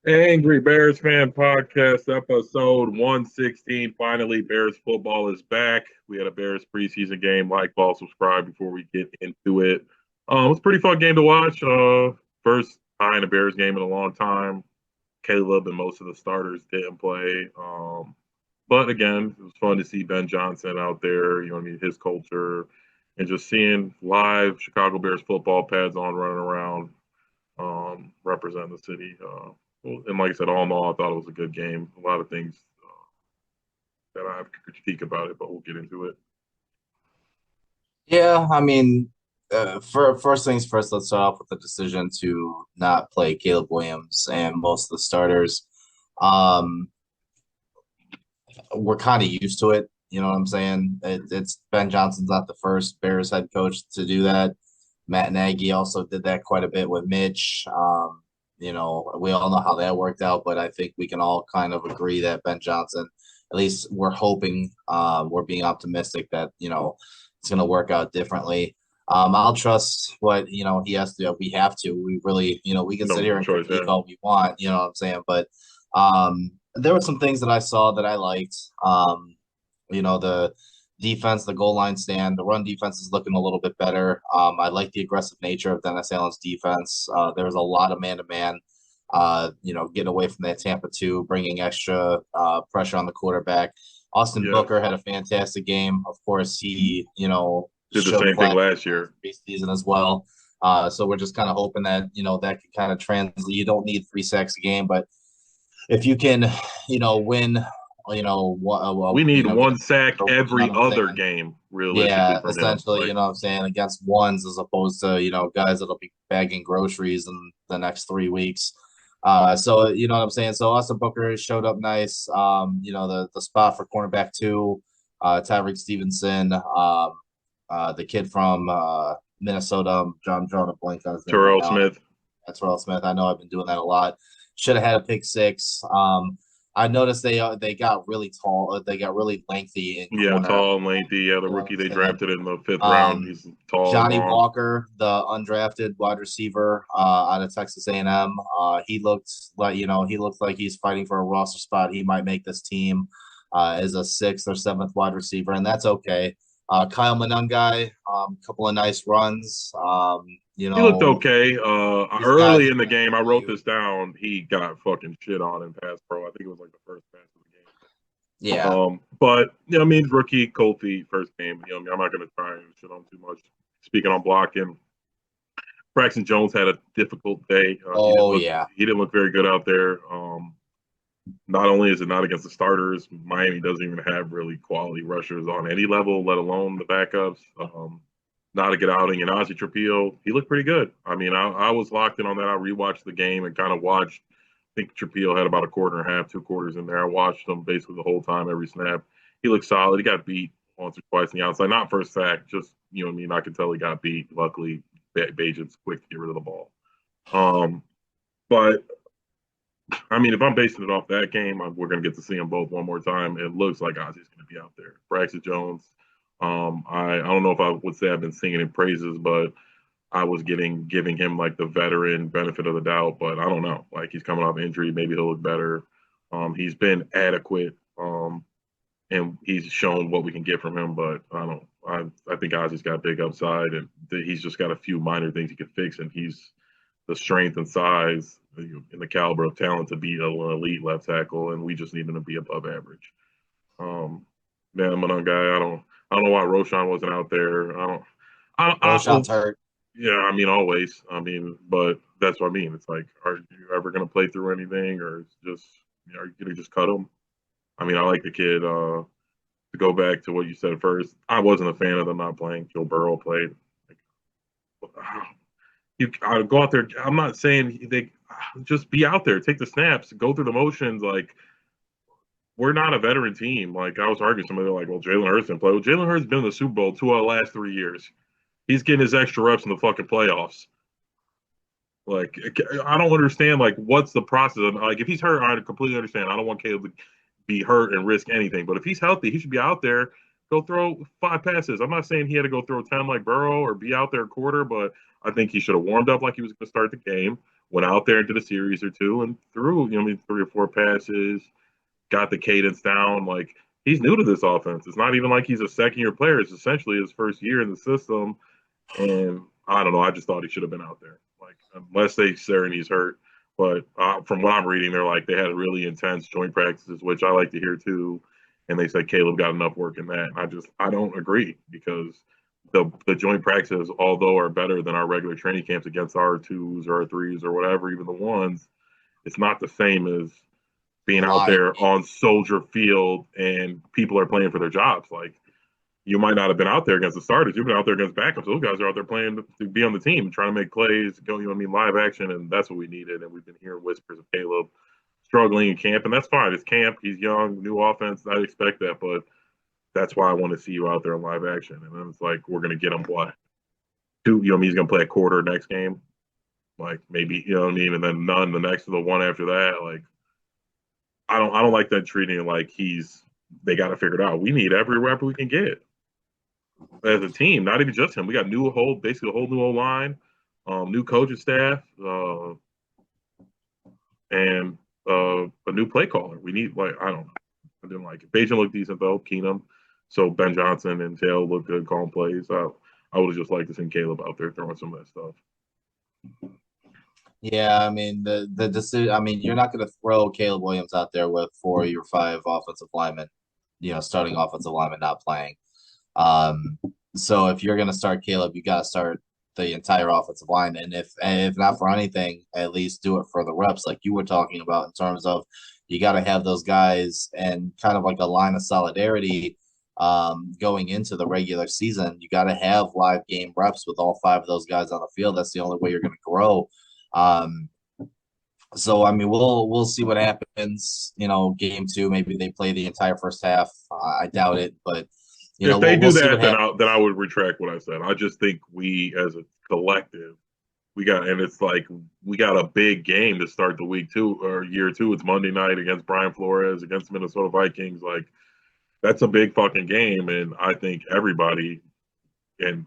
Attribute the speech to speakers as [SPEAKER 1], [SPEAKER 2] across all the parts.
[SPEAKER 1] Angry Bears Fan Podcast, episode 116. Finally, Bears football is back. We had a Bears preseason game. Like, follow, subscribe before we get into it. It was a pretty fun game to watch. First time in a Bears game in a long time. Caleb and most of the starters didn't play. But again, it was fun to see Ben Johnson out there, his culture, and just seeing live Chicago Bears football pads on running around, representing the city. And like I said, all in all, I thought it was a good game. A lot of things that I have to critique about it, but we'll get into it.
[SPEAKER 2] Yeah, I mean, for first things first, let's start off with the decision to not play Caleb Williams and most of the starters. Um, we're kind of used to it. You know what I'm saying? It's Ben Johnson's not the first Bears head coach to do that. Matt Nagy also did that quite a bit with Mitch. We all know how that worked out, but I think we can all kind of agree that Ben Johnson, at least we're hoping, we're being optimistic that, it's going to work out differently. I'll trust what, he has to, we have to. We really, we can sit
[SPEAKER 1] No
[SPEAKER 2] here and
[SPEAKER 1] choice,
[SPEAKER 2] critique
[SPEAKER 1] yeah.
[SPEAKER 2] all we want, you know what I'm saying? But there were some things that I saw that I liked. The defense, the goal line stand, the run defense is looking a little bit better. I like the aggressive nature of Dennis Allen's defense. There was a lot of man to man. Getting away from that Tampa 2, bringing extra pressure on the quarterback. Austin
[SPEAKER 1] Yes.
[SPEAKER 2] Booker had a fantastic game. Of course, he,
[SPEAKER 1] Did the
[SPEAKER 2] showed
[SPEAKER 1] same thing
[SPEAKER 2] flashes
[SPEAKER 1] last
[SPEAKER 2] in
[SPEAKER 1] year.
[SPEAKER 2] the preseason as well. So we're just kind of hoping that, that can kind of translate. You don't need 3 sacks a game, but if you can, win,
[SPEAKER 1] We need
[SPEAKER 2] get
[SPEAKER 1] one sack
[SPEAKER 2] you know
[SPEAKER 1] every
[SPEAKER 2] what I'm
[SPEAKER 1] other
[SPEAKER 2] saying?
[SPEAKER 1] game, realistically,
[SPEAKER 2] Yeah,
[SPEAKER 1] from him.
[SPEAKER 2] essentially, you know what I'm saying, against ones as opposed to, guys that'll be bagging groceries in the next 3 weeks. So you know what I'm saying? So Austin Booker showed up nice. The spot for cornerback two, Tyreek Stevenson, the kid from Minnesota. I'm drawing a blank on his name right
[SPEAKER 1] Terrell
[SPEAKER 2] now.
[SPEAKER 1] Smith.
[SPEAKER 2] That's Earl Smith. I know I've been doing that a lot. Should have had a pick six. I noticed they got really tall. They got really lengthy in
[SPEAKER 1] Yeah,
[SPEAKER 2] corner.
[SPEAKER 1] tall and lengthy. Yeah, the
[SPEAKER 2] You know what
[SPEAKER 1] rookie
[SPEAKER 2] I'm
[SPEAKER 1] they
[SPEAKER 2] saying?
[SPEAKER 1] drafted in the fifth round.
[SPEAKER 2] Um,
[SPEAKER 1] He's tall and
[SPEAKER 2] Johnny
[SPEAKER 1] long.
[SPEAKER 2] Walker, the undrafted wide receiver out of Texas A&M. He looked like he's fighting for a roster spot. He might make this team as a sixth or seventh wide receiver, and that's okay. Kyle Monangai, couple of nice runs.
[SPEAKER 1] He looked okay. Early in the
[SPEAKER 2] Guys
[SPEAKER 1] game, I
[SPEAKER 2] for
[SPEAKER 1] wrote
[SPEAKER 2] you.
[SPEAKER 1] this down. He got fucking shit on in pass pro. I think it was like the first pass of the game.
[SPEAKER 2] Yeah.
[SPEAKER 1] But rookie cold feet first game. I'm not gonna try and shit on too much. Speaking on blocking, Braxton Jones had a difficult day.
[SPEAKER 2] Oh yeah.
[SPEAKER 1] he didn't look very good out there. Not only is it not against the starters, Miami doesn't even have really quality rushers on any level, let alone the backups. Not a good outing. And Ozzie Trapillo, he looked pretty good. I mean, I was locked in on that. I rewatched the game and kind of watched. I think Trapillo had about a quarter and a half, 2 quarters in there. I watched him basically the whole time, every snap. He looked solid. He got beat once or twice on the outside, not first sack, just I mean, I could tell he got beat. Luckily, Bajan's quick to get rid of the ball. Um, but I mean, if I'm basing it off that game, we're going to get to see them both one more time. It looks like Ozzie's going to be out there. Braxton Jones, I don't know if I would say I've been singing in praises, but I was giving him like the veteran benefit of the doubt. But I don't know. Like he's coming off injury, maybe he'll look better. He's been adequate, and he's shown what we can get from him. But I don't. I think Ozzie's got big upside, and he's just got a few minor things he can fix, and he's the strength and size and the caliber of talent to be an elite left tackle, and we just need him to be above average. Man, I'm an guy. I don't know why Roshan wasn't out there.
[SPEAKER 2] Roshan's hurt.
[SPEAKER 1] Yeah, I mean, always. I mean, but that's what I mean. It's like, are you ever going to play through anything, or just are you going to just cut him? I mean, I like the kid. To go back to what you said first, I wasn't a fan of them not playing. Joe Burrow played. Like, you go out there. I'm not saying they just be out there, take the snaps, go through the motions. Like we're not a veteran team. Like I was arguing, somebody like, well, Jalen Hurts didn't play. Well, Jalen Hurts has been in the Super Bowl 2 out of the last 3 years. He's getting his extra reps in the fucking playoffs. Like I don't understand. Like what's the process? Like if he's hurt, I completely understand. I don't want Caleb to be hurt and risk anything. But if he's healthy, he should be out there. Go throw 5 passes. I'm not saying he had to go throw 10 like Burrow or be out there a quarter, but I think he should have warmed up like he was going to start the game. went out there and did a series or two and threw, 3 or 4 passes, got the cadence down. Like, he's new to this offense. It's not even like he's a second-year player. It's essentially his first year in the system. And I don't know. I just thought he should have been out there. Like, unless they say he's hurt. But from what I'm reading, they're like they had really intense joint practices, which I like to hear too. And they said Caleb got enough work in that. And I don't agree because the joint practices, although are better than our regular training camps against our twos or our threes or whatever, even the ones, it's not the same as being out
[SPEAKER 2] Live.
[SPEAKER 1] there on Soldier Field and people are playing for their jobs. Like, you might not have been out there against the starters. You've been out there against backups. Those guys are out there playing to be on the team, trying to make plays, go, live action, and that's what we needed. And we've been hearing whispers of Caleb struggling in camp, and that's fine. It's camp. He's young, new offense. I expect that, but that's why I want to see you out there in live action. And then it's like we're going to get him what? Two, he's going to play a quarter next game. Like, maybe, and then none the next to the one after that. Like, I don't like that treating it like they got to figure it out. We need every rep we can get as a team, not even just him. We got basically a whole new O line, new coaching staff, and a new play caller. We need, like, I don't know. I didn't like it. Bajan looked decent though, Keenum. So Ben Johnson and Taylor looked good calling plays. I would have just liked to see Caleb out there throwing some of that stuff.
[SPEAKER 2] Yeah, I mean the decision. I mean, you're not going to throw Caleb Williams out there with 4 or 5 offensive linemen, starting offensive linemen not playing. So if you're going to start Caleb, you got to start the entire offensive line, and if not for anything, at least do it for the reps, like you were talking about, in terms of you got to have those guys and kind of like a line of solidarity. Going into the regular season, you got to have live game reps with all 5 of those guys on the field. That's the only way you're going to grow. So I mean, we'll see what happens. Game 2, maybe they play the entire first half. I doubt it, but
[SPEAKER 1] if they
[SPEAKER 2] we'll
[SPEAKER 1] do
[SPEAKER 2] see
[SPEAKER 1] that,
[SPEAKER 2] what
[SPEAKER 1] then I would retract what I said. I just think we, as a collective, it's like we got a big game to start the week 2 or year 2. It's Monday night against Brian Flores against Minnesota Vikings. Like, that's a big fucking game, and I think everybody and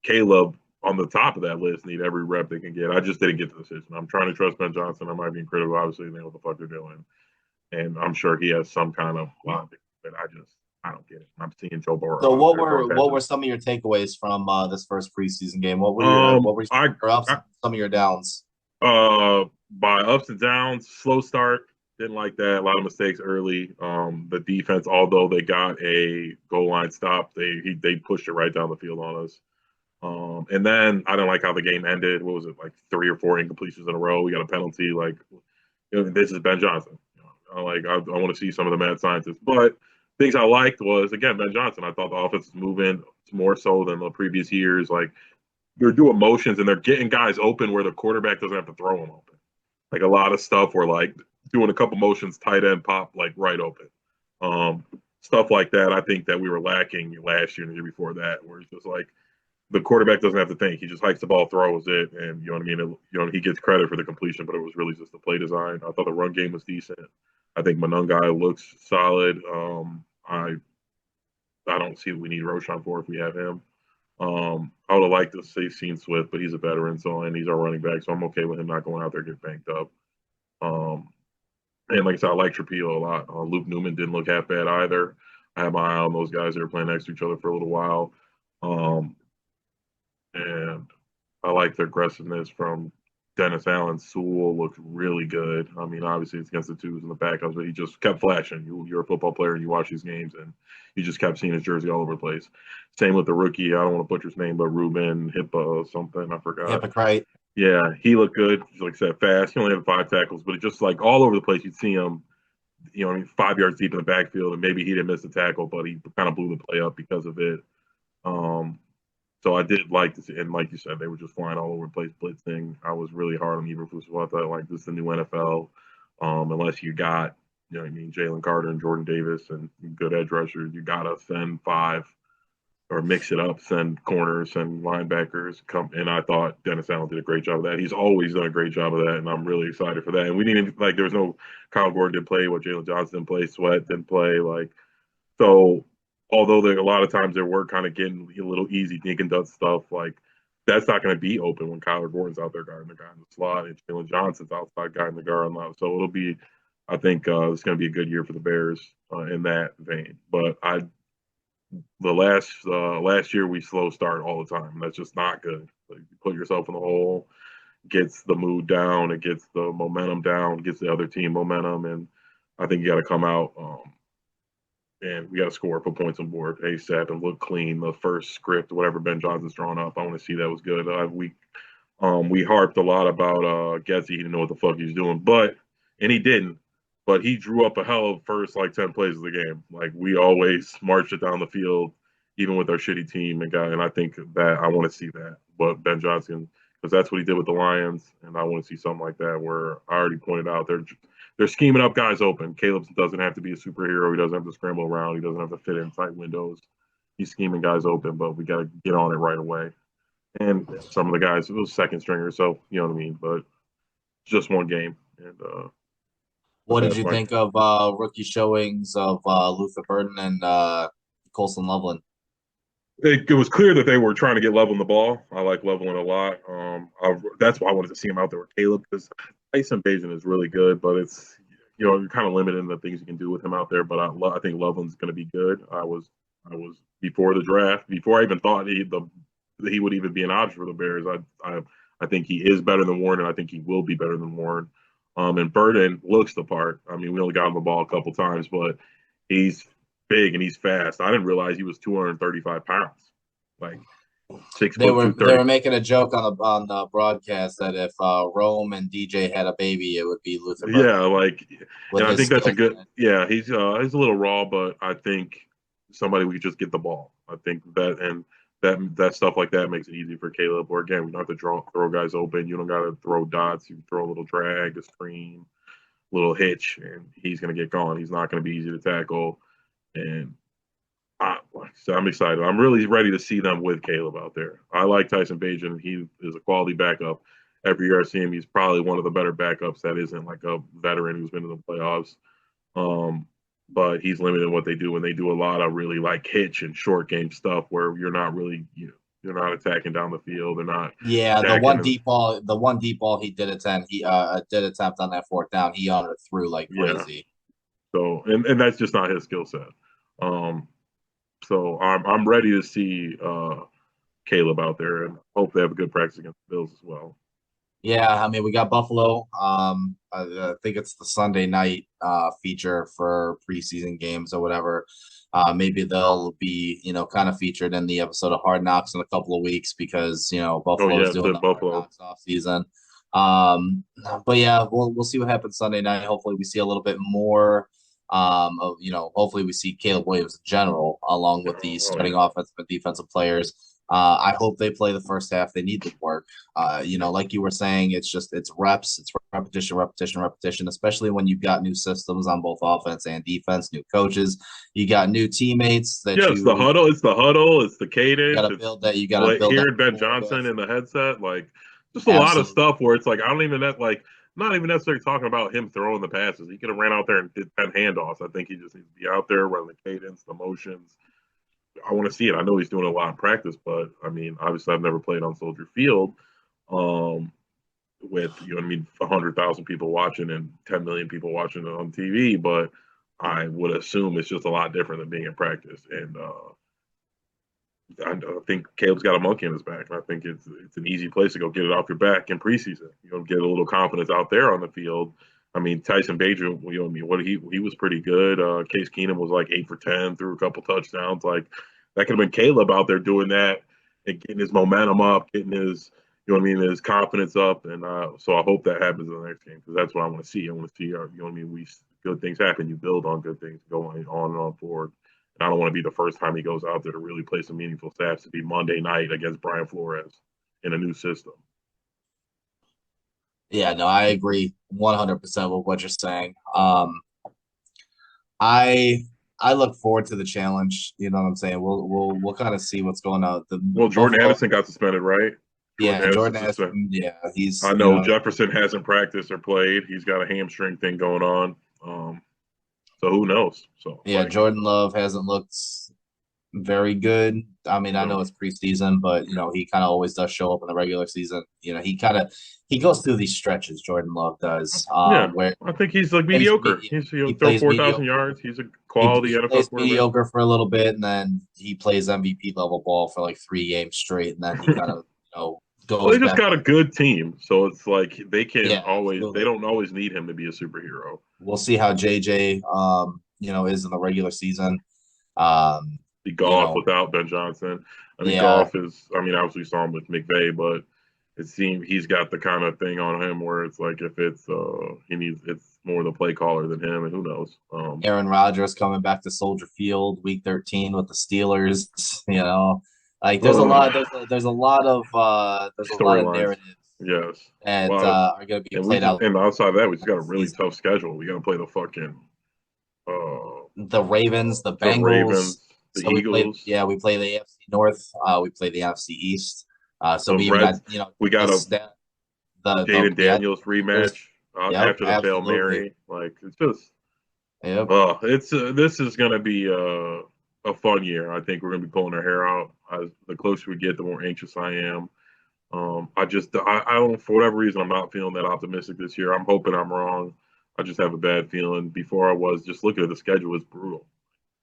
[SPEAKER 1] Caleb on the top of that list need every rep they can get. I just didn't get the decision. I'm trying to trust Ben Johnson. I might be critical. Obviously, they know what the fuck they're doing, and I'm sure he has some kind of logic, but I don't get it. I'm seeing Joe Burrow.
[SPEAKER 2] So what were some of your takeaways from this first preseason game? What were your ups and some of your downs?
[SPEAKER 1] By ups and downs, slow start. Didn't like that. A lot of mistakes early. The defense, although they got a goal line stop, they pushed it right down the field on us. And then I didn't like how the game ended. What was it, like 3 or 4 incompletions in a row? We got a penalty. Like, this is Ben Johnson. I want to see some of the mad scientists. But things I liked was, again, Ben Johnson. I thought the offense was moving more so than the previous years. Like, they're doing motions and they're getting guys open where the quarterback doesn't have to throw them open. Like, a lot of stuff where, like, doing a couple motions, tight end pop, like, right open. Stuff like that, I think that we were lacking last year and the year before that, where it's just like the quarterback doesn't have to think. He just hikes the ball, throws it, and you know what I mean? He gets credit for the completion, but it was really just the play design. I thought the run game was decent. I think Monungai looks solid. I don't see what we need Roshan for if we have him. I would have liked to see seen Swift, but he's a veteran, and he's our running back, so I'm okay with him not going out there and get banked up. And like I said, I like Trapillo a lot. Luke Newman didn't look half bad either. I had my eye on those guys that were playing next to each other for a little while. And I like the aggressiveness from Dennis Allen. Sewell looked really good. I mean, obviously it's against the twos and the backups, but he just kept flashing. You're a football player and you watch these games, and you just kept seeing his jersey all over the place. Same with the rookie. I don't want to butcher his name, but Ruben Hippa something. I forgot.
[SPEAKER 2] Hypocrite.
[SPEAKER 1] Yeah, he looked good. Like I said, fast. He only had 5 tackles, but it just like all over the place. You'd see him, 5 yards deep in the backfield, and maybe he didn't miss the tackle, but he kind of blew the play up because of it. So I did like to see, and like you said, they were just flying all over the place, blitzing. I was really hard on Eberflus. I thought, like, this is the new NFL. Unless you got, Jalen Carter and Jordan Davis and good edge rushers, you got to send 5 or mix it up, send corners, send linebackers. And I thought Dennis Allen did a great job of that. He's always done a great job of that, and I'm really excited for that. And we didn't, there was no Kyle Gordon didn't play, Jalen Johnson didn't play, Sweat didn't play. So although a lot of times they were kind of getting a little easy dink and dunk stuff, like that's not going to be open when Kyler Gordon's out there guarding the guy in the slot and Jalen Johnson's outside guarding the guard line. So it'll be, I think it's going to be a good year for the Bears in that vein. But the last year we slow start all the time. That's just not good. Like, you put yourself in the hole, gets the mood down, it gets the momentum down, gets the other team momentum, and I think you got to come out and we got to score, put points on board ASAP, and look clean. The first script, whatever Ben Johnson's drawn up, I want to see that was good. We harped a lot about Getsy. He didn't know what the fuck he was doing, and he didn't. But he drew up a hell of first 10 plays of the game. Like, we always marched it down the field, even with our shitty team and I think that I want to see that. But Ben Johnson, because that's what he did with the Lions, and I want to see something like that where I already pointed out they're scheming up guys open. Caleb doesn't have to be a superhero. He doesn't have to scramble around. He doesn't have to fit in tight windows. He's scheming guys open, but we got to get on it right away. And some of the guys, it was second stringers, so you know what I mean. But it's just one game. And
[SPEAKER 2] what did you think of rookie showings of Luther Burden and Colson Loveland?
[SPEAKER 1] It was clear that they were trying to get leveling the ball. I like leveling a lot. That's why I wanted to see him out there with Caleb, because Tyson Bagent is really good, but it's, you're kind of limited in the things you can do with him out there. But I think Loveland's going to be good. I was before the draft, before I even thought he would even be an option for the Bears. I think he is better than Warren, and I think he will be better than Warren. And Burden looks the part. I mean, we only got him the ball a couple times, but he's big and he's fast. I didn't realize he was 235 pounds. Like 6
[SPEAKER 2] They were making a joke on the broadcast that if Rome and DJ had a baby, it would be Luther Burden.
[SPEAKER 1] Yeah, and I think that's a good. Yeah, he's a little raw, but I think somebody we could just get the ball. I think that stuff like that makes it easy for Caleb. Or again, we don't have to throw guys open. You don't got to throw dots. You can throw a little drag, a screen, little hitch, and he's going to get going. He's not going to be easy to tackle. And I'm excited. I'm really ready to see them with Caleb out there. I like Tyson Bagent. He is a quality backup. Every year I see him, he's probably one of the better backups that isn't like a veteran who's been in the playoffs. But he's limited in what they do, and they do a lot of really hitch and short game stuff where you're not really, you're not attacking down the field. They're not.
[SPEAKER 2] Yeah, the one deep ball he did attempt. He did attempt on that fourth down. He threw like crazy.
[SPEAKER 1] Yeah. So and that's just not his skill set. So I'm ready to see Caleb out there, and hope they have a good practice against the Bills as well.
[SPEAKER 2] Yeah, I mean, we got Buffalo. I think it's the Sunday night feature for preseason games or whatever. Maybe they'll be, kind of featured in the episode of Hard Knocks in a couple of weeks because, Buffalo is doing the Hard Knocks off season. But yeah, we'll see what happens Sunday night. Hopefully we see a little bit more hopefully we see Caleb Williams in general, along with the starting offensive and defensive players. I hope they play the first half. They need the work. Like you were saying, it's reps, it's repetition, especially when you've got new systems on both offense and defense, new coaches. You got new teammates.
[SPEAKER 1] It's the huddle. It's the cadence.
[SPEAKER 2] You got to build that. You got to build
[SPEAKER 1] hearing Ben Johnson in the headset. Just a lot of stuff where it's I don't even not even necessarily talking about him throwing the passes. He could have ran out there and did 10 handoffs. I think he just needs to be out there running the cadence, the motions. I want to see it. I know he's doing a lot in practice, but I mean, obviously, I've never played on Soldier Field with 100,000 people watching and 10 million people watching it on TV. But I would assume it's just a lot different than being in practice. And I think Caleb's got a monkey in his back. And I think it's an easy place to go get it off your back in preseason. Get a little confidence out there on the field. I mean, Tyson Bagent, he was pretty good. Case Keenum was 8 for 10, threw a couple touchdowns. That could have been Caleb out there doing that and getting his momentum up, getting his, his confidence up. And so I hope that happens in the next game because that's what I want to see. I want to see, good things happen. You build on good things going on and on forward. And I don't want to be the first time he goes out there to really play some meaningful snaps to be Monday night against Brian Flores in a new system.
[SPEAKER 2] Yeah, no, I agree 100% with what you're saying. I look forward to the challenge. You know what I'm saying? We'll kind of see what's going on.
[SPEAKER 1] Jordan Addison got suspended, right?
[SPEAKER 2] Jordan Addison. Yeah, he's.
[SPEAKER 1] I know Jefferson hasn't practiced or played. He's got a hamstring thing going on. So who knows? So
[SPEAKER 2] Jordan Love hasn't looked very good. I mean, I know
[SPEAKER 1] No.
[SPEAKER 2] it's preseason, but he kind of always does show up in the regular season. He goes through these stretches. Jordan Love does,
[SPEAKER 1] Yeah,
[SPEAKER 2] where
[SPEAKER 1] I think he's like
[SPEAKER 2] plays
[SPEAKER 1] mediocre. He'll
[SPEAKER 2] he
[SPEAKER 1] throw
[SPEAKER 2] plays
[SPEAKER 1] 4,000
[SPEAKER 2] mediocre.
[SPEAKER 1] yards. He's a quality
[SPEAKER 2] He
[SPEAKER 1] NFL
[SPEAKER 2] plays
[SPEAKER 1] quarterback.
[SPEAKER 2] mediocre for a little bit, and then he plays MVP level ball for like 3 games straight, and then he kind of
[SPEAKER 1] Well,
[SPEAKER 2] goes
[SPEAKER 1] they just
[SPEAKER 2] back.
[SPEAKER 1] got a good team, so it's like
[SPEAKER 2] Yeah,
[SPEAKER 1] they
[SPEAKER 2] absolutely.
[SPEAKER 1] don't always need him to be a superhero.
[SPEAKER 2] We'll see how JJ is in the regular season. Um,
[SPEAKER 1] The
[SPEAKER 2] you
[SPEAKER 1] golf
[SPEAKER 2] know,
[SPEAKER 1] without Ben Johnson. I mean,
[SPEAKER 2] yeah.
[SPEAKER 1] golf is. I mean, obviously saw him with McVay, but it seemed he's got the kind of thing on him where it's like if it's it's more the play caller than him, and who knows.
[SPEAKER 2] Aaron Rodgers coming back to Soldier Field week 13 with the Steelers, like there's a lot of
[SPEAKER 1] Storylines,
[SPEAKER 2] narratives
[SPEAKER 1] yes, a
[SPEAKER 2] that
[SPEAKER 1] lot of,
[SPEAKER 2] are going to be
[SPEAKER 1] and
[SPEAKER 2] played out
[SPEAKER 1] and outside of that, we just got a
[SPEAKER 2] this
[SPEAKER 1] really
[SPEAKER 2] season.
[SPEAKER 1] tough schedule. We got to play the fucking uh,
[SPEAKER 2] The Ravens, the
[SPEAKER 1] the
[SPEAKER 2] Bengals.
[SPEAKER 1] Ravens, the
[SPEAKER 2] So
[SPEAKER 1] Eagles,
[SPEAKER 2] we play the AFC North. We play the NFC East. So
[SPEAKER 1] the
[SPEAKER 2] we even got,
[SPEAKER 1] Reds. We got a Jaden
[SPEAKER 2] yeah,
[SPEAKER 1] Daniels
[SPEAKER 2] Steelers.
[SPEAKER 1] rematch
[SPEAKER 2] Yep,
[SPEAKER 1] after the Hail
[SPEAKER 2] absolutely.
[SPEAKER 1] Mary. Like it's just,
[SPEAKER 2] Yep.
[SPEAKER 1] it's this is gonna be a fun year. I think we're gonna be pulling our hair out. The closer we get, the more anxious I am. I don't, for whatever reason, I'm not feeling that optimistic this year. I'm hoping I'm wrong. I just have a bad feeling. Before I was just looking at the schedule, it's brutal.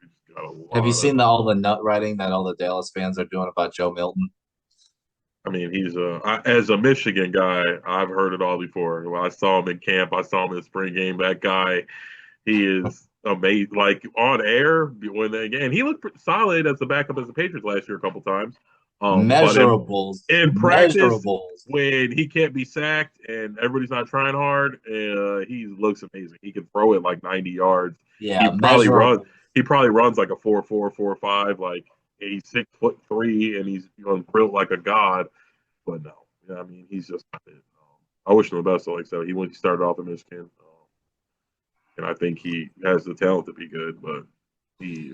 [SPEAKER 1] We just got a
[SPEAKER 2] Have you
[SPEAKER 1] lot of.
[SPEAKER 2] seen all the nut writing that all the Dallas fans are doing about Joe Milton?
[SPEAKER 1] I mean, as a Michigan guy, I've heard it all before. When I saw him in camp, I saw him in the spring game. That guy, he is amazing. Like on air, and he looked solid as the backup as the Patriots last year a couple times. But
[SPEAKER 2] Measurables,
[SPEAKER 1] in practice,
[SPEAKER 2] measurables.
[SPEAKER 1] when he can't be sacked and everybody's not trying hard, he looks amazing. He can throw it like 90 yards. He
[SPEAKER 2] Yeah,
[SPEAKER 1] probably run.
[SPEAKER 2] measurables.
[SPEAKER 1] He probably runs like a 4.4, 4.5. Like he's 6'3" and he's built like a god. But no, yeah, I mean he's just. I wish him the best. Like so, he started off in Michigan, and I think he has the talent to be good. But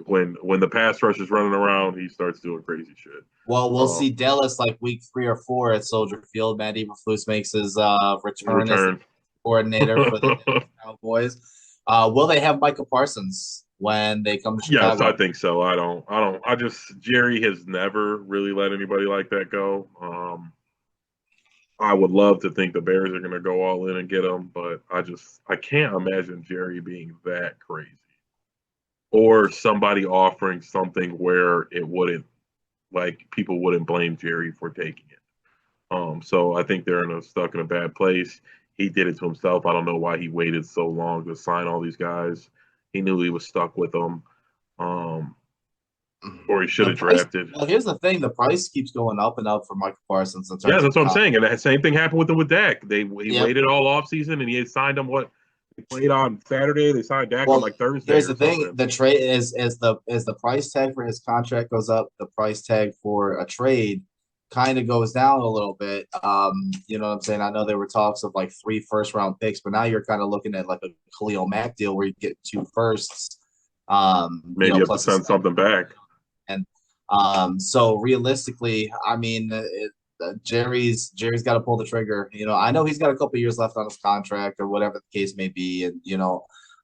[SPEAKER 1] when the pass rush is running around, he starts doing crazy shit.
[SPEAKER 2] Well, we'll
[SPEAKER 1] Um,
[SPEAKER 2] see Dallas like week 3 or 4 at Soldier Field. Matt Eberflus makes his return as the
[SPEAKER 1] return.
[SPEAKER 2] coordinator for the Dallas Cowboys. Will they have Micah Parsons when they come to
[SPEAKER 1] Yes, I
[SPEAKER 2] Chicago?
[SPEAKER 1] think so. I just Jerry has never really let anybody like that go. I would love to think the Bears are going to go all in and get him, but I can't imagine Jerry being that crazy or somebody offering something where it wouldn't like people wouldn't blame Jerry for taking it. So I think they're stuck in a bad place. He did it to himself. I don't know why he waited so long to sign all these guys. He knew he was stuck with them, um, or he should
[SPEAKER 2] The
[SPEAKER 1] have
[SPEAKER 2] price.
[SPEAKER 1] drafted.
[SPEAKER 2] Well, here's the thing: the price keeps going up and up for Micah Parsons in
[SPEAKER 1] Yeah,
[SPEAKER 2] terms of
[SPEAKER 1] that's what I'm saying. And that same thing happened with Dak. He
[SPEAKER 2] Yep.
[SPEAKER 1] waited all off season and he had signed him. What they played on Saturday, they signed Dak on
[SPEAKER 2] Well,
[SPEAKER 1] like Thursday
[SPEAKER 2] here's
[SPEAKER 1] or
[SPEAKER 2] the thing:
[SPEAKER 1] something.
[SPEAKER 2] the trade is as the price tag for his contract goes up, the price tag for a trade kind of goes down a little bit. You know what I'm saying? I know there were talks of like 3 first-round picks, but now you're kind of looking at like a Khalil Mack deal where you get 2 firsts,
[SPEAKER 1] Maybe you have to
[SPEAKER 2] plus a
[SPEAKER 1] send
[SPEAKER 2] second.
[SPEAKER 1] something back.
[SPEAKER 2] And so realistically, I mean, Jerry's got to pull the trigger. I know he's got a couple years left on his contract or whatever the case may be, and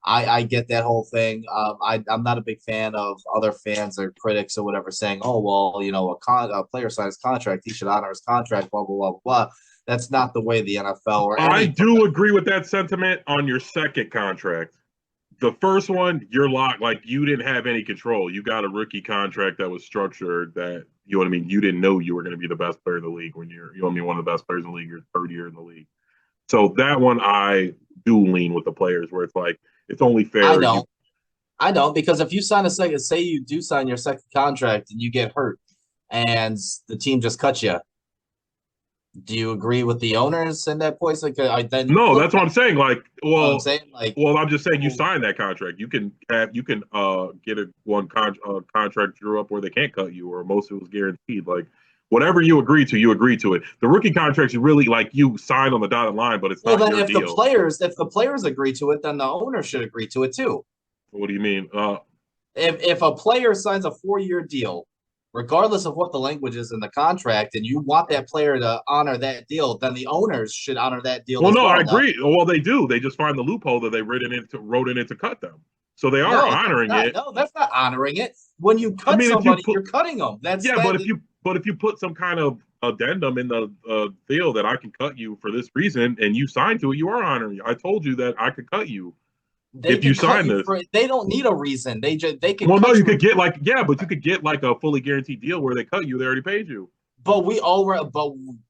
[SPEAKER 2] I get that whole thing. I'm not a big fan of other fans or critics or whatever saying, "Oh well, a player signed his contract, he should honor his contract." Blah blah blah blah. That's not the way the NFL or
[SPEAKER 1] I
[SPEAKER 2] any
[SPEAKER 1] do
[SPEAKER 2] professional.
[SPEAKER 1] agree with that sentiment on your second contract. The first one, you're locked. Like you didn't have any control. You got a rookie contract that was structured that you know what I mean. You didn't know you were going to be the best player in the league when you're you know what I mean one of the best players in the league. Your third year in the league. So that one I do lean with the players where it's like it's only
[SPEAKER 2] I
[SPEAKER 1] fair you.
[SPEAKER 2] know, I know, because if you sign a second, say you do sign your second contract and you get hurt, and the team just cuts you. Do you agree with the owners in that point? Like, then
[SPEAKER 1] No,
[SPEAKER 2] look
[SPEAKER 1] that's what
[SPEAKER 2] back.
[SPEAKER 1] I'm saying. Like,
[SPEAKER 2] You know what I'm saying? Like,
[SPEAKER 1] I'm just saying you
[SPEAKER 2] so,
[SPEAKER 1] sign that contract. You can get a contract drew up where they can't cut you, or most of it was guaranteed. Like whatever you agree to it. The rookie contracts you really like you sign on the dotted line, but it's
[SPEAKER 2] well,
[SPEAKER 1] not
[SPEAKER 2] then
[SPEAKER 1] your deal.
[SPEAKER 2] if the players agree to it, then the owner should agree to it too.
[SPEAKER 1] What do you mean?
[SPEAKER 2] If a player signs a 4-year deal, regardless of what the language is in the contract, and you want that player to honor that deal, then the owners should honor that deal
[SPEAKER 1] Well,
[SPEAKER 2] as
[SPEAKER 1] no, I
[SPEAKER 2] well. Now,
[SPEAKER 1] agree. Well, they do. They just find the loophole that they wrote in it to cut them. So they are
[SPEAKER 2] No,
[SPEAKER 1] honoring it.
[SPEAKER 2] no, that's not honoring it. When you
[SPEAKER 1] I
[SPEAKER 2] cut
[SPEAKER 1] mean, if you
[SPEAKER 2] somebody,
[SPEAKER 1] put,
[SPEAKER 2] you're cutting them.
[SPEAKER 1] yeah, but if you put some kind of addendum in the deal that I can cut you for this reason, and you signed to it, you are honoring it. I told you that I could cut you
[SPEAKER 2] They
[SPEAKER 1] if you
[SPEAKER 2] can cut
[SPEAKER 1] sign
[SPEAKER 2] you
[SPEAKER 1] this.
[SPEAKER 2] for. They don't need a reason. They can
[SPEAKER 1] Well, no,
[SPEAKER 2] cut
[SPEAKER 1] you
[SPEAKER 2] you.
[SPEAKER 1] could get like yeah, but you could get like a fully guaranteed deal where they cut you. They already paid you.
[SPEAKER 2] But we already.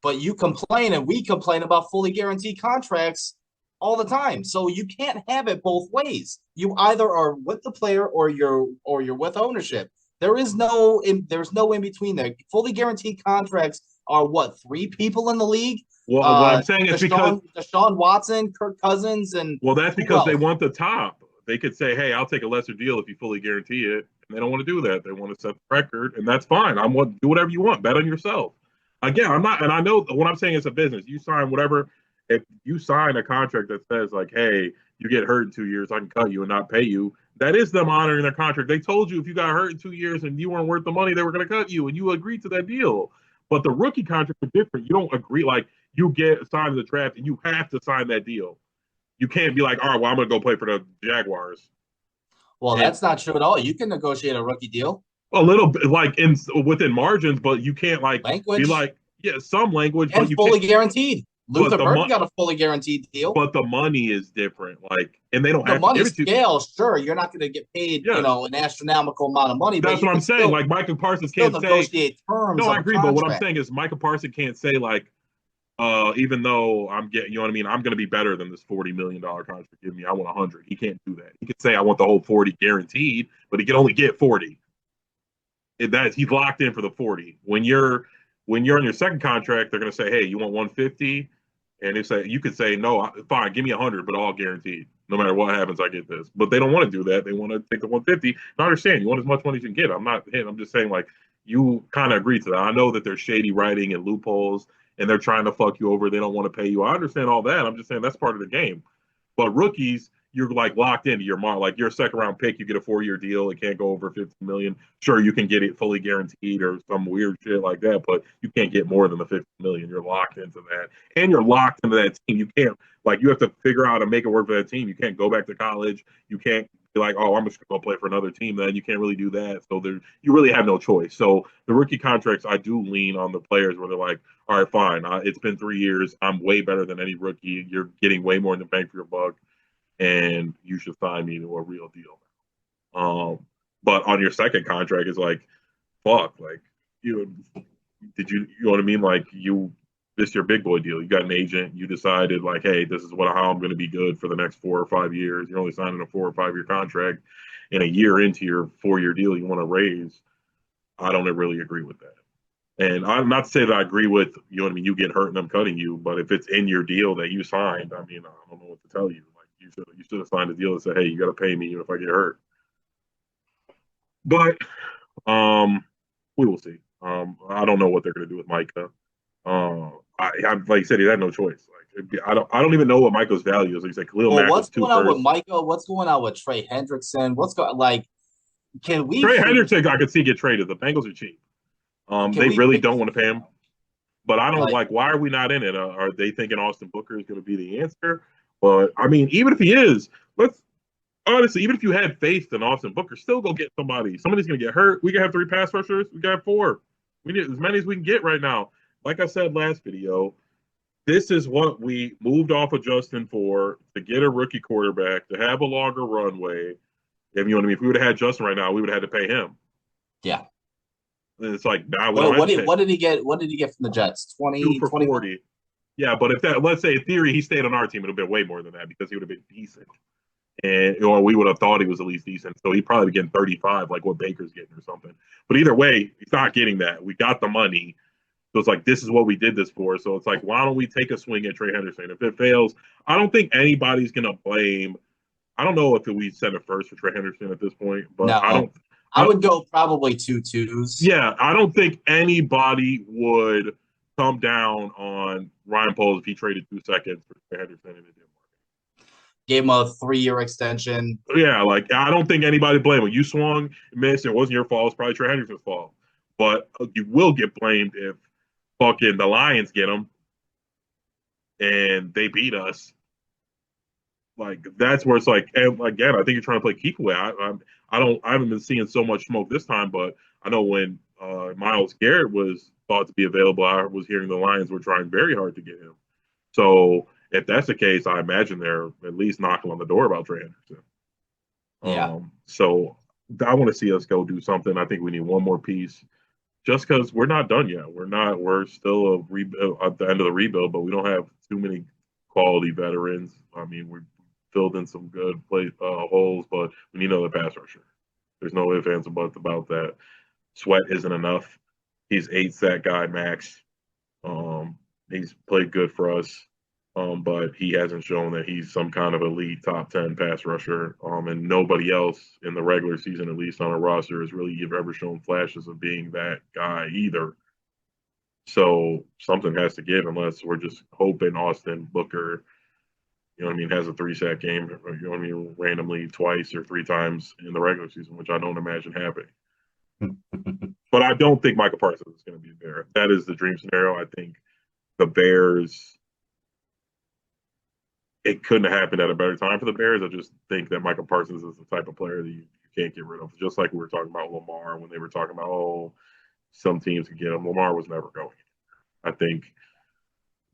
[SPEAKER 2] But you complain and we complain about fully guaranteed contracts all the time. So you can't have it both ways. You either are with the player or you're with ownership. There's no in between there. Fully guaranteed contracts are what, three people in the league?
[SPEAKER 1] Well, what I'm saying is because
[SPEAKER 2] Deshaun Watson, Kirk Cousins, and
[SPEAKER 1] well, that's
[SPEAKER 2] who
[SPEAKER 1] because they
[SPEAKER 2] else?
[SPEAKER 1] want the top. They could say, "Hey, I'll take a lesser deal if you fully guarantee it," and they don't want to do that. They want to set the record, and that's fine. I'm what do whatever you want. Bet on yourself. Again, I'm not, and I know what I'm saying is a business. You sign whatever. If you sign a contract that says like, "Hey, you get hurt in 2 years, I can cut you and not pay you," that is them honoring their contract. They told you if you got hurt in 2 years and you weren't worth the money, they were going to cut you, and you agreed to that deal. But the rookie contract is different. You don't agree like you get signed to the draft and you have to sign that deal. You can't be like, all right, well, I'm going to go play for the Jaguars.
[SPEAKER 2] Well,
[SPEAKER 1] And
[SPEAKER 2] that's not true at all. You can negotiate a rookie deal.
[SPEAKER 1] a little bit like in within margins, but you can't like be
[SPEAKER 2] Language
[SPEAKER 1] like, yeah, some language, but
[SPEAKER 2] and
[SPEAKER 1] you can't.
[SPEAKER 2] fully guaranteed.
[SPEAKER 1] But
[SPEAKER 2] Luther Burton got a fully guaranteed deal.
[SPEAKER 1] but the money is different. Like, and they don't
[SPEAKER 2] The
[SPEAKER 1] have to
[SPEAKER 2] money
[SPEAKER 1] give it to you.
[SPEAKER 2] scale, sure, you're not going to get paid,
[SPEAKER 1] Yes,
[SPEAKER 2] an astronomical amount of money, but
[SPEAKER 1] that's what I'm saying. Like, Micah Parsons
[SPEAKER 2] still
[SPEAKER 1] can't say,
[SPEAKER 2] negotiate terms
[SPEAKER 1] no, I
[SPEAKER 2] of a
[SPEAKER 1] agree. But what I'm
[SPEAKER 2] contract.
[SPEAKER 1] saying is Micah Parsons can't say like, even though I'm getting, you know what I mean, I'm going to be better than this $40 million contract. Give me, I want 100. He can't do that. He could say I want the whole 40 guaranteed, but he can only get 40. That's he's locked in for the 40. When you're on your second contract, they're going to say, hey, you want 150, and they say you could say no, fine, give me 100, but all guaranteed. No matter what happens, I get this. But they don't want to do that. They want to take the 150. I understand you want as much money as you can get. I'm not hitting. I'm just saying like you kind of agree to that. I know that there's shady writing and loopholes, and they're trying to fuck you over. They don't want to pay you. I understand all that. I'm just saying that's part of the game. But rookies, you're like locked into your mark. Like you're a second round pick, you get a 4 year deal. It can't go over 50 million. Sure, you can get it fully guaranteed or some weird shit like that, but you can't get more than the 50 million. You're locked into that, and you're locked into that team. You can't like you have to figure out how to make it work for that team. You can't go back to college. You can't be like, oh, I'm just gonna go play for another team. Then you can't really do that. So there, you really have no choice. So the rookie contracts, I do lean on the players where they're like, all right, fine. It's been 3 years. I'm way better than any rookie. You're getting way more than bang for your buck, and you should sign me to a real deal. But on your second contract, it's like, fuck, like you you know what I mean? Like this is your big boy deal. You got an agent. You decided like, hey, this is how I'm going to be good for the next 4 or 5 years. You're only signing a 4 or 5 year contract, and a year into your 4 year deal, you want to raise. I don't really agree with that. And I'm not to say that I agree with you know what I mean. You get hurt and I'm cutting you, but if it's in your deal that you signed, I mean, I don't know what to tell you. Like you should have signed a deal that said, hey, you got to pay me even if I get hurt. But we will see. I don't know what they're going to do with Micah. Like I said, he had no choice. Like I don't even know what Micah's value is. Like said, Khalil
[SPEAKER 2] Well,
[SPEAKER 1] Mack
[SPEAKER 2] what's
[SPEAKER 1] was two
[SPEAKER 2] going on with
[SPEAKER 1] first.
[SPEAKER 2] Micah? What's going on with Trey Hendrickson? What's going like? Can we
[SPEAKER 1] Trey
[SPEAKER 2] figure?
[SPEAKER 1] Hendrickson, I could see get traded. The Bengals are cheap.
[SPEAKER 2] Can
[SPEAKER 1] They
[SPEAKER 2] we
[SPEAKER 1] really
[SPEAKER 2] figure
[SPEAKER 1] don't want to pay him. But I don't
[SPEAKER 2] like?
[SPEAKER 1] like. Why are we not in it? Are they thinking Austin Booker is going to be the answer? But I mean, even if he is, let's honestly, even if you had faith in Austin Booker, still go get somebody. Somebody's going to get hurt. We can have 3 pass rushers. We got 4. We need as many as we can get right now. Like I said last video, this is what we moved off of Justin for to get a rookie quarterback to have a longer runway. If you know what I mean, if we would have had Justin right now, we would have had to pay him.
[SPEAKER 2] Yeah.
[SPEAKER 1] And it's like now we don't
[SPEAKER 2] What
[SPEAKER 1] have to
[SPEAKER 2] did
[SPEAKER 1] pay.
[SPEAKER 2] what did he get? What did he get from the Jets?
[SPEAKER 1] Two
[SPEAKER 2] 20,
[SPEAKER 1] for
[SPEAKER 2] 21?
[SPEAKER 1] 40. Yeah, but if that, let's say in theory he stayed on our team, it would have been way more than that because he would have been decent, and or we would have thought he was at least decent. So he'd probably be getting 35, like what Baker's getting or something. But either way, he's not getting that. We got the money, so it's like this is what we did this for. So it's like why don't we take a swing at Trey Henderson? If it fails, I don't think anybody's gonna blame. I don't know if we send it first for Trey Henderson at this point, but I
[SPEAKER 2] No,
[SPEAKER 1] don't.
[SPEAKER 2] I would go probably 2 twos.
[SPEAKER 1] Yeah, I don't think anybody would come down on Ryan Poles if he traded 2 seconds for Henderson and it didn't
[SPEAKER 2] Gave him a 3 year extension.
[SPEAKER 1] work. Yeah, like I don't think anybody blame him. You swung, missed. It wasn't your fault. It's probably Trey Henderson's fault. But you will get blamed if fucking the Lions get him and they beat us. Like that's where it's like, and again, I think you're trying to play keep away. I haven't been seeing so much smoke this time, but I know when Myles Garrett was thought to be available, I was hearing the Lions were trying very hard to get him. So if that's the case, I imagine they're at least knocking on the door about Trey Anderson.
[SPEAKER 2] Yeah,
[SPEAKER 1] So I want to see us go do something. I think we need one more piece, just because we're not done yet. We're not. We're still a rebuild at the end of the rebuild, but we don't have too many quality veterans. I mean, we filled in some good play holes, but we need another pass rusher. There's no ifs, ands, or buts about that. Sweat isn't enough. He's eight sack guy max. He's played good for us, but he hasn't shown that he's some kind of elite top 10 pass rusher. And nobody else in the regular season, at least on a roster, has really ever shown flashes of being that guy either. So something has to give unless we're just hoping Austin Booker, you know what I mean, has a three sack game, you know what I mean, randomly twice or three times in the regular season, which I don't imagine happening. But I don't think Micah Parsons is going to be there. That is the dream scenario. I think the Bears, it couldn't have happened at a better time for the Bears. I just think that Micah Parsons is the type of player that you can't get rid of. Just like we were talking about Lamar when they were talking about, oh, some teams could get him. Lamar was never going. I think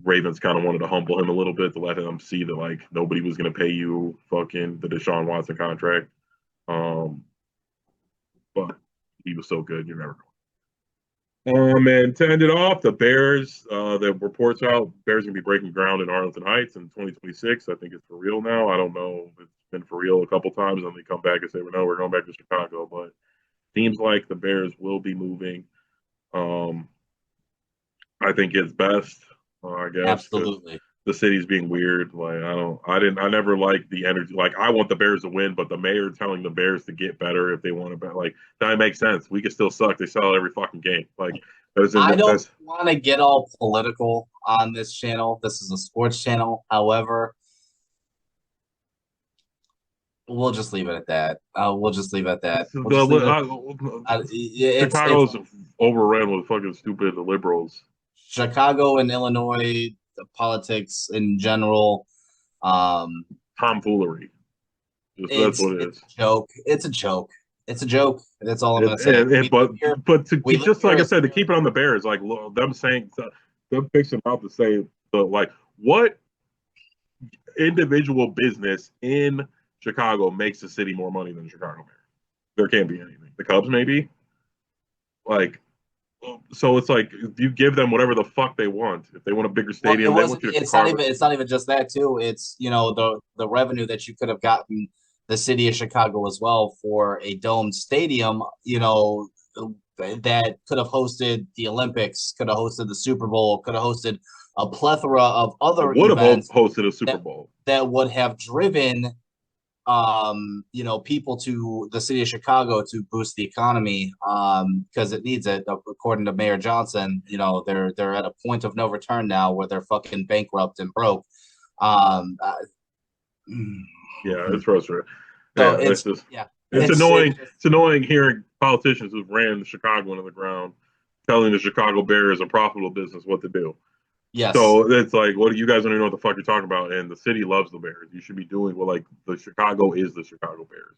[SPEAKER 1] Ravens kind of wanted to humble him a little bit to let him see that like nobody was going to pay you fucking the Deshaun Watson contract. But he was so good, you're never going. And to end it off, the Bears, the reports out, Bears going to be breaking ground in Arlington Heights in 2026. I think it's for real now. I don't know if it's been for real a couple times, and they come back and say, well, no, we're going back to Chicago. But seems like the Bears will be moving. I think it's best, I guess, because
[SPEAKER 2] absolutely.
[SPEAKER 1] the city's being weird. Like I never liked the energy. Like I want the Bears to win, but the mayor telling the Bears to get better if they want to bet, like that makes sense. We can still suck. They sell it every fucking game. Like
[SPEAKER 2] I don't
[SPEAKER 1] that's
[SPEAKER 2] want to get all political on this channel. This is a sports channel. However, we'll just leave it at that. We'll just leave it at that. We'll just leave it. It's
[SPEAKER 1] Chicago's overrun with fucking stupid liberals.
[SPEAKER 2] Chicago and Illinois, the politics in general. Um,
[SPEAKER 1] Tomfoolery. That's
[SPEAKER 2] it's
[SPEAKER 1] what it
[SPEAKER 2] it's
[SPEAKER 1] is.
[SPEAKER 2] a joke. It's a joke. It's a joke. That's all I'm
[SPEAKER 1] And,
[SPEAKER 2] gonna say.
[SPEAKER 1] and but to
[SPEAKER 2] We
[SPEAKER 1] keep,
[SPEAKER 2] live
[SPEAKER 1] just
[SPEAKER 2] here
[SPEAKER 1] like I
[SPEAKER 2] as
[SPEAKER 1] said, to keep it on the Bears, like them saying them fixing out to say the like what individual business in Chicago makes the city more money than the Chicago Bears? There can't be anything. The Cubs maybe. Like so it's like you give them whatever the fuck they want. If they want a bigger
[SPEAKER 2] well, it
[SPEAKER 1] stadium, they
[SPEAKER 2] wasn't.
[SPEAKER 1] want you to
[SPEAKER 2] It's not
[SPEAKER 1] carve
[SPEAKER 2] even. It's not even just that too. It's the revenue that you could have gotten the city of Chicago as well for a domed stadium. That could have hosted the Olympics, could have hosted the Super Bowl, could have hosted a plethora of
[SPEAKER 1] it
[SPEAKER 2] other
[SPEAKER 1] would have
[SPEAKER 2] events
[SPEAKER 1] hosted a Super
[SPEAKER 2] that
[SPEAKER 1] Bowl.
[SPEAKER 2] that would have driven people to the city of Chicago to boost the economy, because it needs it. According to Mayor Johnson, they're at a point of no return now where they're fucking bankrupt and broke. Um, uh,
[SPEAKER 1] Yeah, it's frustrating.
[SPEAKER 2] so
[SPEAKER 1] Yeah, it's just
[SPEAKER 2] yeah,
[SPEAKER 1] it's
[SPEAKER 2] it's
[SPEAKER 1] annoying.
[SPEAKER 2] just
[SPEAKER 1] It's annoying hearing politicians who've ran Chicago into the ground telling the Chicago Bears a profitable business what to do.
[SPEAKER 2] yes.
[SPEAKER 1] So it's like, what do you guys don't even know what the fuck you're talking about? And the city loves the Bears. You should be doing well. Like the Chicago is the Chicago Bears.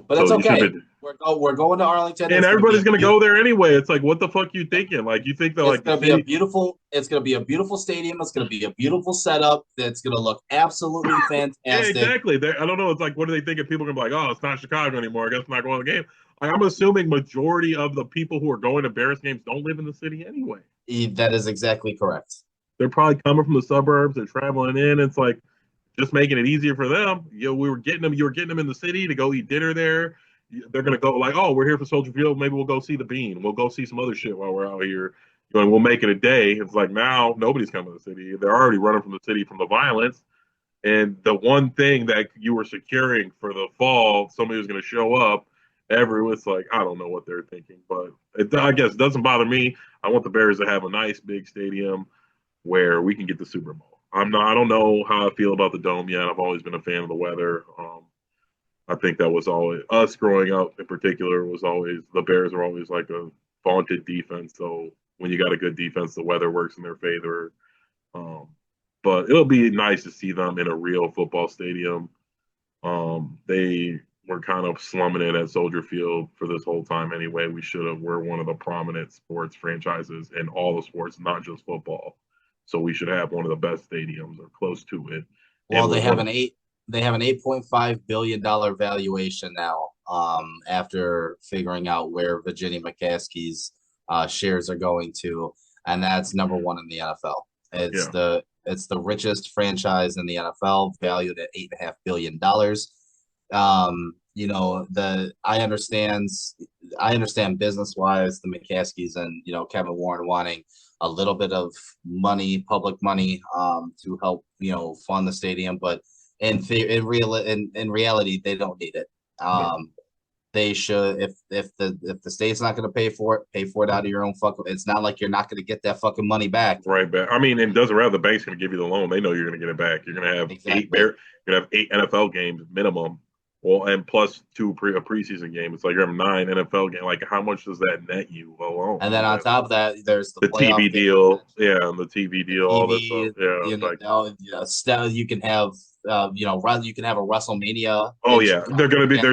[SPEAKER 2] But
[SPEAKER 1] So
[SPEAKER 2] it's
[SPEAKER 1] you should
[SPEAKER 2] okay.
[SPEAKER 1] be.
[SPEAKER 2] We're going to Arlington.
[SPEAKER 1] And
[SPEAKER 2] It's gonna be
[SPEAKER 1] everybody's gonna go there anyway. It's like, what the fuck you thinking? Like you think that
[SPEAKER 2] it's
[SPEAKER 1] like the
[SPEAKER 2] gonna be a
[SPEAKER 1] city.
[SPEAKER 2] beautiful. It's gonna be a beautiful stadium. It's gonna be a beautiful setup. That's gonna look absolutely
[SPEAKER 1] Yeah,
[SPEAKER 2] fantastic.
[SPEAKER 1] exactly. I don't know. It's like, what do they think? If people are gonna be like, oh, it's not Chicago anymore. I guess I'm not going to the game. Like, I'm assuming majority of the people who are going to Bears games don't live in the city anyway.
[SPEAKER 2] That is exactly correct.
[SPEAKER 1] They're probably coming from the suburbs. They're traveling in. It's like just making it easier for them. We were getting them. You were getting them in the city to go eat dinner there. They're gonna go like, oh, we're here for Soldier Field. Maybe we'll go see the Bean. We'll go see some other shit while we're out here. And we'll make it a day. It's like now nobody's coming to the city. They're already running from the city from the violence. And the one thing that you were securing for the fall, somebody was going to show up. Everyone's like, I don't know what they're thinking, but I guess it doesn't bother me. I want the Bears to have a nice big stadium where we can get the Super Bowl. I don't know how I feel about the dome yet. I've always been a fan of the weather. I think that was always us growing up in particular was always the Bears were always like a vaunted defense. So when you got a good defense, the weather works in their favor. Um, but it'll be nice to see them in a real football stadium. They were kind of slumming it at Soldier Field for this whole time anyway. We're one of the prominent sports franchises in all the sports, not just football. So we should have one of the best stadiums or close to it.
[SPEAKER 2] Well, they have an $8.5 billion valuation now. After figuring out where Virginia McCaskey's shares are going to, and that's number one in the NFL. It's the richest franchise in the NFL, valued at $8.5 billion. I understand business wise the McCaskies and Kevin Warren wanting a little bit of money, public money, to help fund the stadium, but in reality they don't need it. They should, if the state's not going to pay for it out of your own it's not like you're not going to get that fucking money back.
[SPEAKER 1] Right back. I mean, it doesn't matter. The bank's going to give you the loan. They know you're going to get it back. You're going to have eight NFL games minimum. Well, and plus a preseason game. It's like you have 9 NFL games. Like, how much does that net you alone?
[SPEAKER 2] And then on top of that, there's the
[SPEAKER 1] TV deal. Yeah, the TV deal, all this stuff. Yeah,
[SPEAKER 2] you can have, you can have a WrestleMania.
[SPEAKER 1] Oh yeah, there's gonna be. I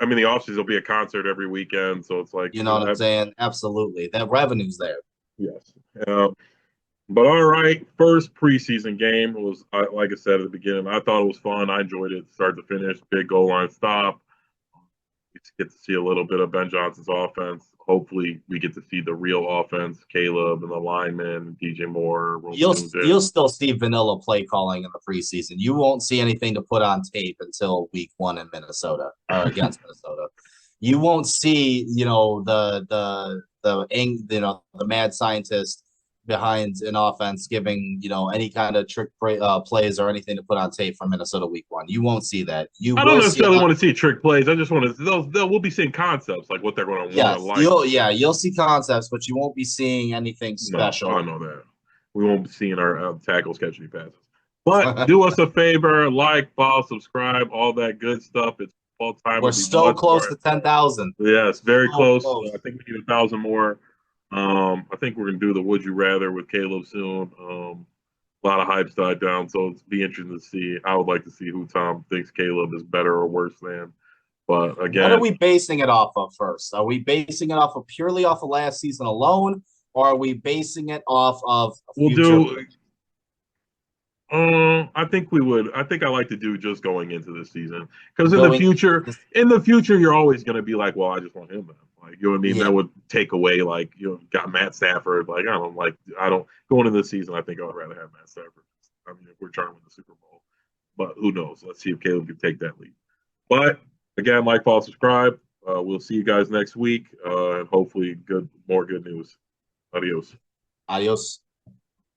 [SPEAKER 1] mean, the offseason will be a concert every weekend, so it's like,
[SPEAKER 2] you know what I'm saying? Absolutely, that revenue's there.
[SPEAKER 1] Yes. But all right, first preseason game was, like I said at the beginning, I thought it was fun. I enjoyed it start to finish. Big goal line stop. We get to see a little bit of Ben Johnson's offense. Hopefully, we get to see the real offense, Caleb and the linemen, DJ Moore.
[SPEAKER 2] You'll still see vanilla play calling in the preseason. You won't see anything to put on tape until week 1 in Minnesota or against Minnesota. You won't see, the mad scientist behind an offense giving any kind of trick plays or anything to put on tape from Minnesota week 1. You won't see that.
[SPEAKER 1] I don't necessarily want to see trick plays. I just want to. We'll be seeing concepts like what they're going to want to like.
[SPEAKER 2] You'll see concepts, but you won't be seeing anything special.
[SPEAKER 1] No, I know that. We won't be seeing our tackles catch any passes. But do us a favor, like, follow, subscribe, all that good stuff. It's all time.
[SPEAKER 2] We're so close to 10,000.
[SPEAKER 1] Yes, very close. I think we need 1,000 more. I think we're gonna do the Would You Rather with Caleb soon. A lot of hype's died down, so it's be interesting to see. I would like to see who Tom thinks Caleb is better or worse than. But again,
[SPEAKER 2] what are we basing it off of first? Are we basing it off of purely off of last season alone, or are we basing it off of?
[SPEAKER 1] I think we would. I think I like to do just going into this season, because in the future, you're always going to be like, well, I just want him. Like, you know what I mean? Yeah. That would take away, like, got Matt Stafford. Like, I don't going into the season. I think I would rather have Matt Stafford. I mean, if we're trying to win the Super Bowl, but who knows? Let's see if Caleb can take that lead. But again, like, follow, subscribe. We'll see you guys next week, and hopefully more good news. Adios.
[SPEAKER 2] Adios.